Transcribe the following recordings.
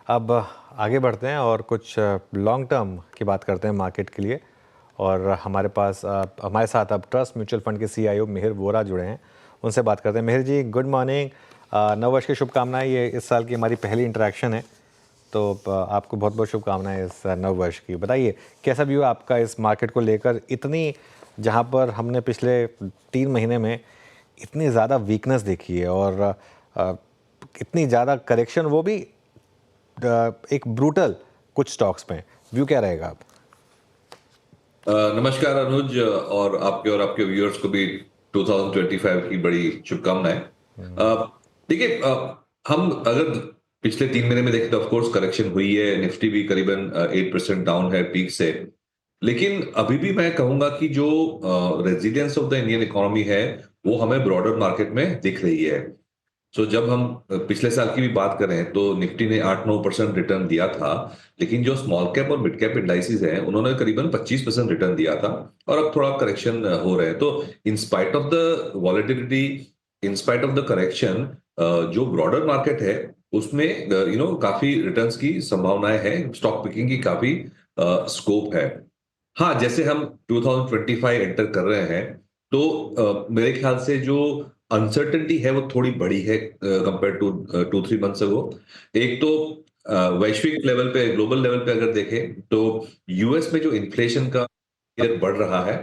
अब आगे बढ़ते हैं और कुछ लॉन्ग टर्म की बात करते हैं मार्केट के लिए। और हमारे साथ अब ट्रस्ट म्यूचुअल फंड के सीईओ मिहिर वोरा जुड़े हैं, उनसे बात करते हैं। मिहिर जी, गुड मॉर्निंग। नववर्ष की शुभकामनाएं। ये इस साल की हमारी पहली इंटरेक्शन है, तो आपको बहुत बहुत शुभकामनाएं इस नववर्ष की। बताइए कैसा व्यू है आपका इस मार्केट को लेकर, इतनी जहां पर हमने पिछले 3 महीने में इतनी ज़्यादा वीकनेस देखी है और इतनी ज़्यादा करेक्शन, वो भी एक ब्रूटल कुछ स्टॉक्स में। व्यू क्या रहेगा आप? नमस्कार अनुज, और आपके व्यूअर्स को भी 2025 की बड़ी शुभकामनाएं। देखिए, हम अगर पिछले 3 महीने में देखें तो ऑफ कोर्स करेक्शन हुई है। निफ्टी भी करीबन 8% डाउन है पीक से। लेकिन अभी भी मैं कहूंगा कि जो resilience of the Indian economy है वो हमें ब्रॉडर मार्केट में दिख रही है। जब हम पिछले साल की भी बात करें तो निफ्टी ने 8-9% रिटर्न दिया था। लेकिन जो स्मॉल कैप और मिड कैप इंडाइसेस हैं उन्होंने करीबन 25% रिटर्न दिया था। और अब थोड़ा करेक्शन हो रहे हैं, तो in spite of the volatility, in spite of the correction, जो ब्रॉडर मार्केट है उसमें काफी रिटर्न्स की संभावनाएं हैं। स्टॉक पिकिंग की काफी स्कोप है। हाँ, जैसे हम 2025 एंटर कर रहे हैं तो मेरे ख्याल से जो अनसर्टेनिटी है वो थोड़ी बड़ी है कंपेयर टू 2-3 मंथ्स अगो। एक तो वैश्विक लेवल पे, ग्लोबल लेवल पे अगर देखें तो यूएस में जो इन्फ्लेशन का रेट बढ़ रहा है।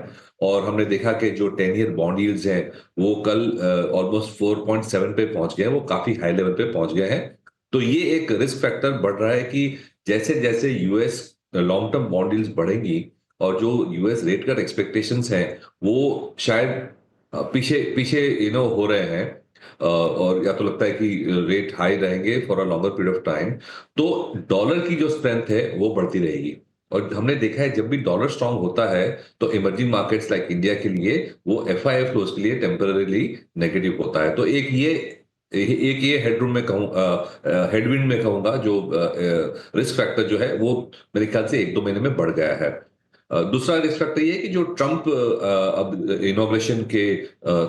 और हमने देखा कि जो 10 ईयर बॉन्ड यील्ड्स हैं वो कल ऑलमोस्ट 4.7 पे पहुंच गए हैं, वो काफी हाई लेवल पे पहुंच गए हैं। तो ये एक रिस्क फैक्टर बढ़ रहा है कि जैसे जैसे US long term bond yields बढ़ेंगी और जो यूएस रेट कट एक्सपेक्टेशंस हैं वो शायद पीछे पीछे हो रहे हैं। और या तो लगता है कि रेट हाई रहेंगे for a longer period of time, तो डॉलर की जो स्ट्रेंथ है वो बढ़ती रहेगी। और हमने देखा है जब भी डॉलर स्ट्रांग होता है तो इमर्जिंग मार्केट्स लाइक इंडिया के लिए वो एफआईआई फ्लोज के लिए टेम्पररीली नेगेटिव होता है। तो एक ये हेडरूम में कहूँ, हेडविंड में कहूंगा, जो रिस्क फैक्टर जो है वो मेरे ख्याल से 1-2 महीने में बढ़ गया है। दूसरा रिस्क फैक्टर ये है कि जो ट्रंप अब इनॉग्रेशन के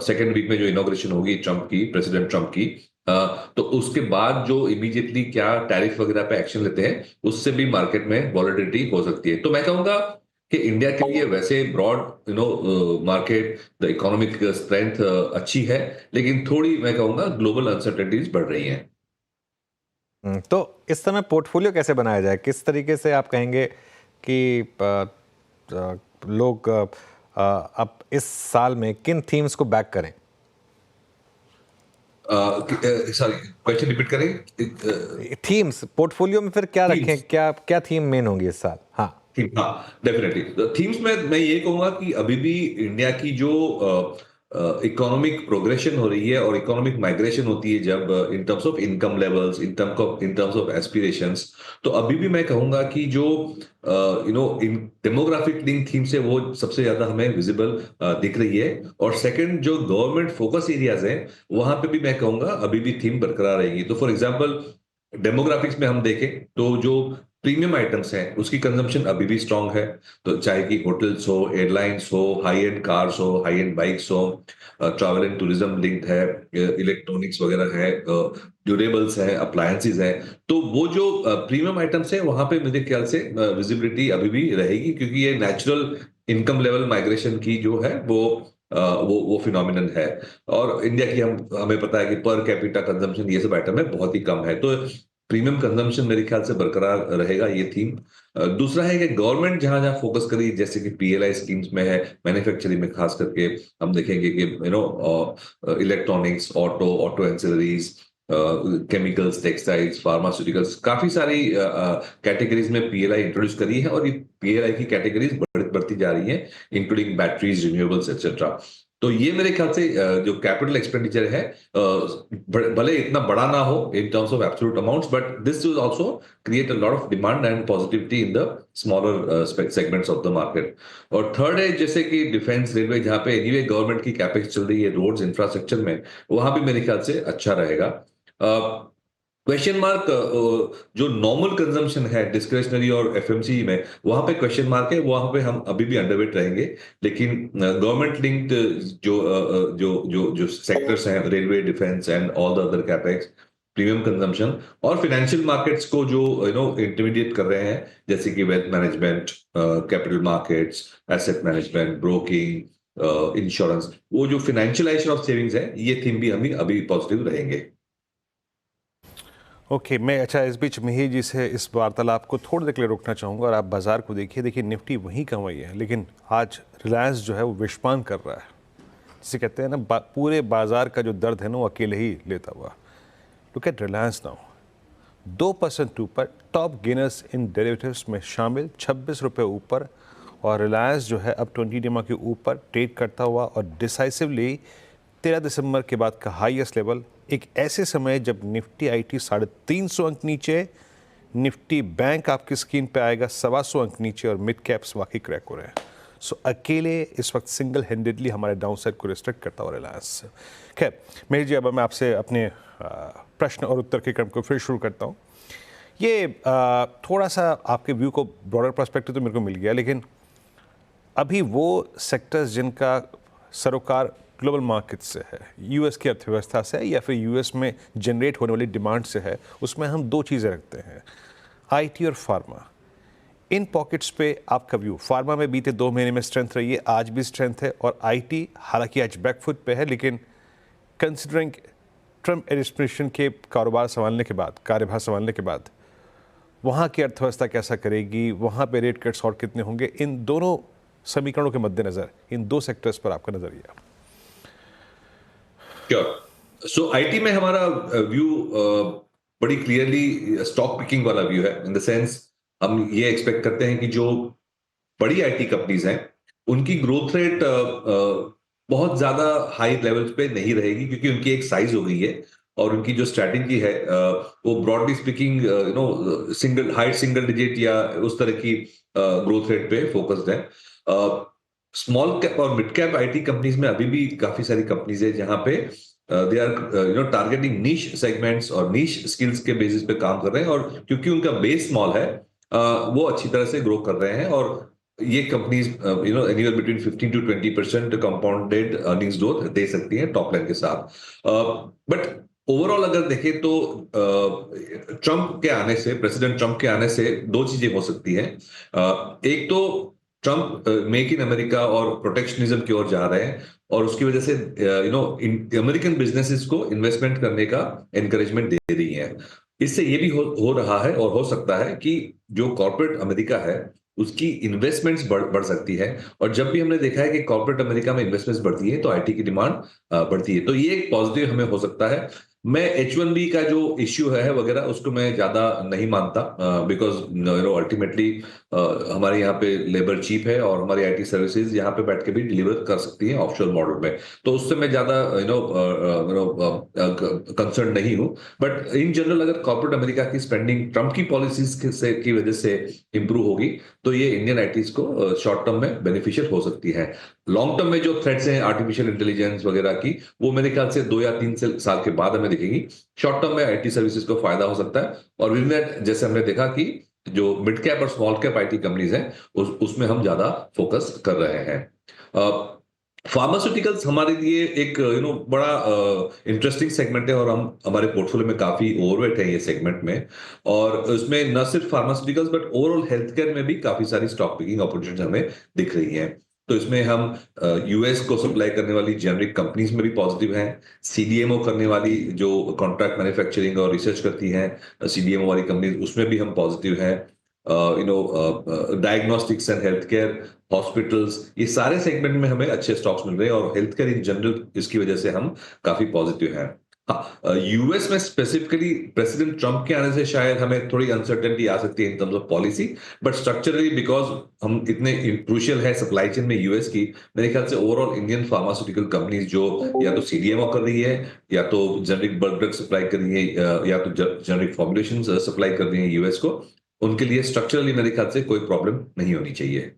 सेकेंड वीक में जो इनॉग्रेशन होगी ट्रंप की, प्रेसिडेंट ट्रंप की, तो उसके बाद जो इमीडिएटली क्या टैरिफ वगैरह पे एक्शन लेते हैं उससे भी मार्केट में वॉलेटिलिटी हो सकती है। तो मैं कहूंगा कि इंडिया के लिए वैसे broad market, the economic strength अच्छी है, लेकिन थोड़ी मैं कहूंगा ग्लोबल अनसर्टेनिटीज बढ़ रही हैं। तो इस समय पोर्टफोलियो कैसे बनाया जाए? किस तरीके से आप कहेंगे कि लोग अब इस साल में किन थीम्स को बैक करें? सॉरी, क्वेश्चन रिपीट करें। थीम्स पोर्टफोलियो में फिर क्या रखें, थीम्स, क्या क्या थीम मेन होंगी इस साल? हाँ। हाँ डेफिनेटली थीम्स में मैं ये कहूंगा कि अभी भी इंडिया की जो इकोनॉमिक प्रोग्रेशन हो रही है और इकोनॉमिक माइग्रेशन होती है जब in terms of income levels, in terms of aspirations, तो अभी भी मैं कहूंगा कि जो इन डेमोग्राफिक लिंक थीम्स है वो सबसे ज्यादा हमें विजिबल दिख रही है। और सेकंड, जो गवर्नमेंट फोकस एरियाज हैं वहां पे भी मैं कहूंगा अभी भी थीम बरकरार रहेगी। तो फॉर एग्जाम्पल डेमोग्राफिक्स में हम देखें तो जो प्रीमियम आइटम्स हैं उसकी कंजम्पशन अभी भी स्ट्रांग है। तो चाहे कि होटल्स हो, एयरलाइंस हो, हाई एंड कार्स हो, हाई एंड बाइक्स हो, ट्रैवल एंड टूरिज्म लिंक्ड है, इलेक्ट्रॉनिक्स वगैरह है, ड्यूरेबल्स है, अप्लायंसेज है। तो वो जो प्रीमियम आइटम्स है वहां पे मेरे ख्याल से विजिबिलिटी अभी भी रहेगी, क्योंकि ये नेचुरल इनकम लेवल माइग्रेशन की जो है वो फिनोमिनन है। और इंडिया की हमें पता है कि पर कैपिटा कंजम्पशन ये सब आइटम है बहुत ही कम है, तो प्रीमियम कंजम्पशन मेरे ख्याल से बरकरार रहेगा ये थीम। दूसरा है कि गवर्नमेंट जहां जहां फोकस करी, जैसे कि पीएलआई स्कीम्स में है, मैन्युफैक्चरिंग में खास करके हम देखेंगे कि electronics, auto ancillaries, chemicals, textiles, pharmaceuticals, काफी सारी कैटेगरीज में पीएलआई इंट्रोड्यूस करी है। और ये पीएलआई की कैटेगरीज बढ़ती जा रही है, इंक्लूडिंग बैटरीज, रिन्यूएबल्स एक्सेट्रा। तो ये मेरे ख्याल से जो कैपिटल एक्सपेंडिचर है, भले इतना बड़ा ना हो in terms of absolute amounts, but this will also create a lot of demand and positivity in the smaller segments of the market. और थर्ड है जैसे कि डिफेंस, रेलवे, जहां पे एनीवे गवर्नमेंट की कैपेक्स चल रही है रोड्स इंफ्रास्ट्रक्चर में, वहां भी मेरे ख्याल से अच्छा रहेगा। क्वेश्चन मार्क जो नॉर्मल कंजम्पशन है डिस्क्रिशनरी और एफएमसीजी में, वहां पे क्वेश्चन मार्क है, वहां पे हम अभी भी अंडरवेट रहेंगे। लेकिन गवर्नमेंट लिंक्ड जो सेक्टर्स हैं, railway, defence and all the other capex, premium consumption और फाइनेंशियल मार्केट्स को जो इंटरमीडिएट कर रहे हैं, जैसे कि wealth management, capital markets, asset management, broking, insurance, वो जो फाइनेंशियलाइजेशन ऑफ सेविंग्स है, ये थीम भी हम अभी पॉजिटिव रहेंगे। ओके मैं अच्छा इस बीच मिहिर जी से इस वार्तालाप को थोड़ी देर के लिए रोकना चाहूँगा और आप बाजार को देखिए निफ्टी वहीं कम हुई है, लेकिन आज रिलायंस जो है वो विश्वान कर रहा है, जिसे कहते हैं ना पूरे बाजार का जो दर्द है ना वो अकेले ही लेता हुआ। लुक एट रिलायंस नाउ, 2% ऊपर, टॉप गेनर्स इन डेरिवेटिव्स में शामिल, 26 रुपये ऊपर, और रिलायंस जो है अब 20 डेमा के ऊपर ट्रेड करता हुआ और डिसाइसिवली 13 दिसंबर के बाद का हाईएस्ट लेवल, एक ऐसे समय जब निफ्टी आईटी 350 अंक नीचे, निफ्टी बैंक आपकी स्क्रीन पे आएगा 125 अंक नीचे, और मिड कैप्स वाकई क्रैक हो रहे हैं। सो अकेले इस वक्त सिंगल हैंडेडली हमारे डाउन साइड को रिस्ट्रिक्ट करता हुआ रिलायंस। खैर मेरी जी, अब मैं आपसे अपने प्रश्न और उत्तर के क्रम को फिर शुरू करता हूँ। ये थोड़ा सा आपके व्यू को ब्रॉडर पर्सपेक्टिव तो मेरे को मिल गया, लेकिन अभी वो सेक्टर्स जिनका सरोकार ग्लोबल मार्केट से है, यूएस की अर्थव्यवस्था से है, या फिर यूएस में जनरेट होने वाली डिमांड से है, उसमें हम दो चीज़ें रखते हैं, आईटी और फार्मा। इन पॉकेट्स पे आपका व्यू, फार्मा में बीते 2 महीने में स्ट्रेंथ रही है, आज भी स्ट्रेंथ है, और आईटी हालांकि आज बैकफुट पे है, लेकिन कंसिडरिंग ट्रम्प एडमिनिस्ट्रेशन के कारोबार संभालने के बाद, कार्यभार संभालने के बाद, वहाँ की अर्थव्यवस्था कैसा करेगी, वहाँ पे रेट कट्स और कितने होंगे, इन दोनों समीकरणों के मद्देनजर इन दो सेक्टर्स पर आपका नजरिया। श्योर। सो आईटी में हमारा व्यू बड़ी क्लियरली स्टॉक पिकिंग वाला व्यू है, इन द सेंस हम ये एक्सपेक्ट करते हैं कि जो बड़ी आईटी कंपनीज हैं उनकी ग्रोथ रेट बहुत ज्यादा हाई लेवल्स पे नहीं रहेगी, क्योंकि उनकी एक साइज हो गई है और उनकी जो स्ट्रैटेजी है वो broadly speaking high single digit या उस तरह की ग्रोथ रेट पे फोकस्ड है। स्मॉल कैप और मिड कैप आईटी कंपनीज में अभी भी काफी सारी कंपनीज है जहां पे they are targeting niche segments और नीश स्किल्स के बेसिस पे काम कर रहे हैं, और क्योंकि उनका बेस स्मॉल है वो अच्छी तरह से ग्रो कर रहे हैं, और ये companies anywhere between 15 to 20% compounded earnings growth दे सकती हैं टॉप लाइन के साथ। बट ओवरऑल अगर देखें तो ट्रम्प के आने से, प्रेसिडेंट ट्रम्प के आने से दो चीजें हो सकती हैं। एक तो ट्रम्प मेक इन अमेरिका और प्रोटेक्शनिज्म की ओर जा रहे हैं, और उसकी वजह से अमेरिकन बिजनेसेस को इन्वेस्टमेंट करने का एनकरेजमेंट दे रही है। इससे ये भी हो रहा है और हो सकता है कि जो कॉर्पोरेट अमेरिका है उसकी इन्वेस्टमेंट्स बढ़ सकती है, और जब भी हमने देखा है कि कॉर्पोरेट अमेरिका में इन्वेस्टमेंट्स बढ़ती है तो आईटी की डिमांड बढ़ती है, तो ये एक पॉजिटिव हमें हो सकता है। मैं H1B का जो इश्यू है वगैरह उसको मैं ज्यादा नहीं मानता, बिकॉज अल्टीमेटली हमारे यहाँ पे लेबर चीप है और हमारी आईटी सर्विसेज यहाँ पे बैठ के भी डिलीवर कर सकती है ऑफशोर मॉडल में, तो उससे मैं ज्यादा कंसर्न नहीं हूँ। बट इन जनरल अगर कॉर्पोरेट अमेरिका की स्पेंडिंग ट्रम्प की पॉलिसीज की वजह से इंप्रूव होगी तो ये इंडियन आईटीज को शॉर्ट टर्म में बेनिफिशियल हो सकती है। लॉन्ग टर्म में जो थ्रेट्स हैं आर्टिफिशियल इंटेलिजेंस वगैरह की, वो मेरे ख्याल से 2 या 3 साल के बाद हमें दिखेगी। शॉर्ट टर्म में आईटी सर्विसेज को फायदा हो सकता है, और विद दैट जैसे हमने देखा कि जो मिड कैप और स्मॉल कैप आईटी कंपनीज हैं उसमें हम ज्यादा फोकस कर रहे हैं। फार्मास्यूटिकल्स हमारे लिए एक बड़ा इंटरेस्टिंग सेगमेंट है, और हम हमारे पोर्टफोलियो में काफी ओवरवेट है ये सेगमेंट में, और उसमें न सिर्फ pharmaceuticals but overall health care में भी काफी सारी स्टॉक पिकिंग अपॉर्चुनिटीज हमें दिख रही हैं। तो इसमें हम यूएस को सप्लाई करने वाली जेनरिक कंपनीज में भी पॉजिटिव हैं, सीडीएमओ करने वाली जो कॉन्ट्रैक्ट मैन्युफैक्चरिंग और रिसर्च करती हैं सीडीएमओ वाली कंपनीज, उसमें भी हम पॉजिटिव हैं। Diagnostics and health care, hospitals, ये सारे सेगमेंट में हमें अच्छे स्टॉक्स मिल रहे हैं, और हेल्थ केयर इन जनरल इसकी वजह से हम काफी पॉजिटिव हैं। हाँ, यूएस में स्पेसिफिकली प्रेसिडेंट ट्रम्प के आने से शायद हमें थोड़ी अनसर्टेनिटी आ सकती है in terms of policy, but structurally because हम इतने क्रूशियल है सप्लाई चेन में यूएस की, मेरे ख्याल से ओवरऑल इंडियन फार्मास्यूटिकल कंपनीज जो या तो सीडीएमओ कर रही है, या तो जेनरिक ड्रग सप्लाई कर रही है, या तो जेनरिक फॉर्मुलेशन सप्लाई कर रही है यूएस को, उनके लिए स्ट्रक्चरली मेरे ख्याल से कोई प्रॉब्लम नहीं होनी चाहिए।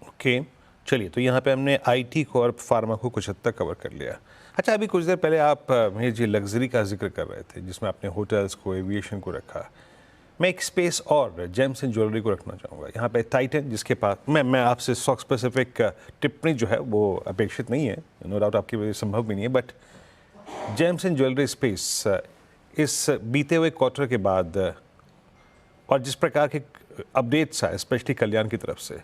ओके चलिए, तो यहाँ पे हमने आईटी को और फार्मा को कुछ हद तक कवर कर लिया। अच्छा, अभी कुछ देर पहले आप मेहर जी लग्जरी का जिक्र कर रहे थे, जिसमें आपने होटल्स को, एविएशन को रखा। मैं एक स्पेस और जेम्स एंड ज्वेलरी को रखना चाहूँगा यहाँ पे, टाइटन, जिसके पास मैं आपसे स्टॉक स्पेसिफिक टिप्पणी जो है वो अपेक्षित नहीं है, नो डाउट आपकी वजह संभव भी नहीं है, but James and jewellery space इस बीते हुए क्वार्टर के बाद और जिस प्रकार के अपडेट्स आए स्पेशली कल्याण की तरफ से,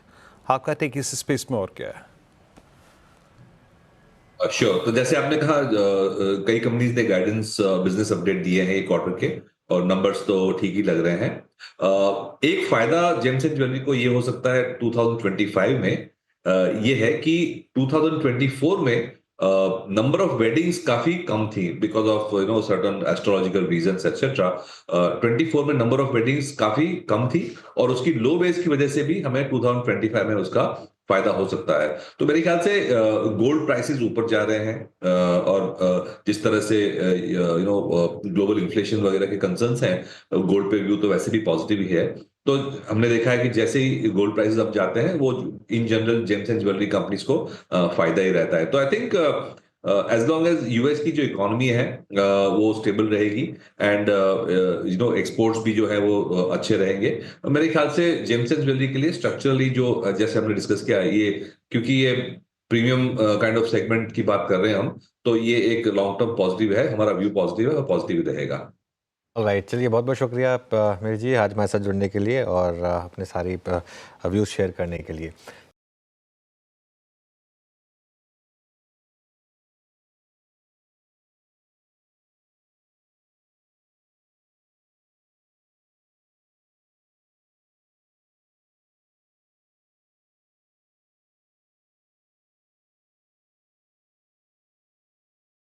आपका टेक इस स्पेस में और क्या है? श्योर। तो जैसे आपने कहा, कई कंपनीज ने गाइडेंस बिजनेस अपडेट दिए हैं एक क्वार्टर के, और नंबर्स तो ठीक ही लग रहे हैं। एक फायदा जेम्स एंड ज्वेलरी को ये हो सकता है 2025 में, ये है कि 2024 में नंबर ऑफ वेडिंग्स काफी कम थी because of certain astrological reasons etcetera. 24 में नंबर ऑफ वेडिंग्स काफी कम थी, और उसकी लो बेस की वजह से भी हमें 2025 में उसका फायदा हो सकता है। तो मेरे ख्याल से गोल्ड प्राइसेस ऊपर जा रहे हैं, और जिस तरह से ग्लोबल इन्फ्लेशन वगैरह के कंसर्न्स हैं, गोल्ड पे व्यू तो वैसे भी पॉजिटिव ही है। तो हमने देखा है कि जैसे ही गोल्ड प्राइसेस अब जाते हैं, वो in general gems and jewellery companies को फायदा ही रहता है। तो I think as long as US की जो इकोनॉमी है वो स्टेबल रहेगी, एंड एक्सपोर्ट्स भी जो है वो अच्छे रहेंगे, मेरे ख्याल से जेम्स एंड ज्वेलरी के लिए स्ट्रक्चरली जो जैसे हमने डिस्कस किया, ये क्योंकि ये प्रीमियम काइंड ऑफ सेगमेंट की बात कर रहे हैं हम, तो ये एक लॉन्ग टर्म पॉजिटिव है, हमारा व्यू पॉजिटिव है और पॉजिटिव रहेगा। राइट, चलिए बहुत बहुत शुक्रिया आप मिहिर जी आज हमारे साथ जुड़ने के लिए और अपने सारी व्यूज़ शेयर करने के लिए।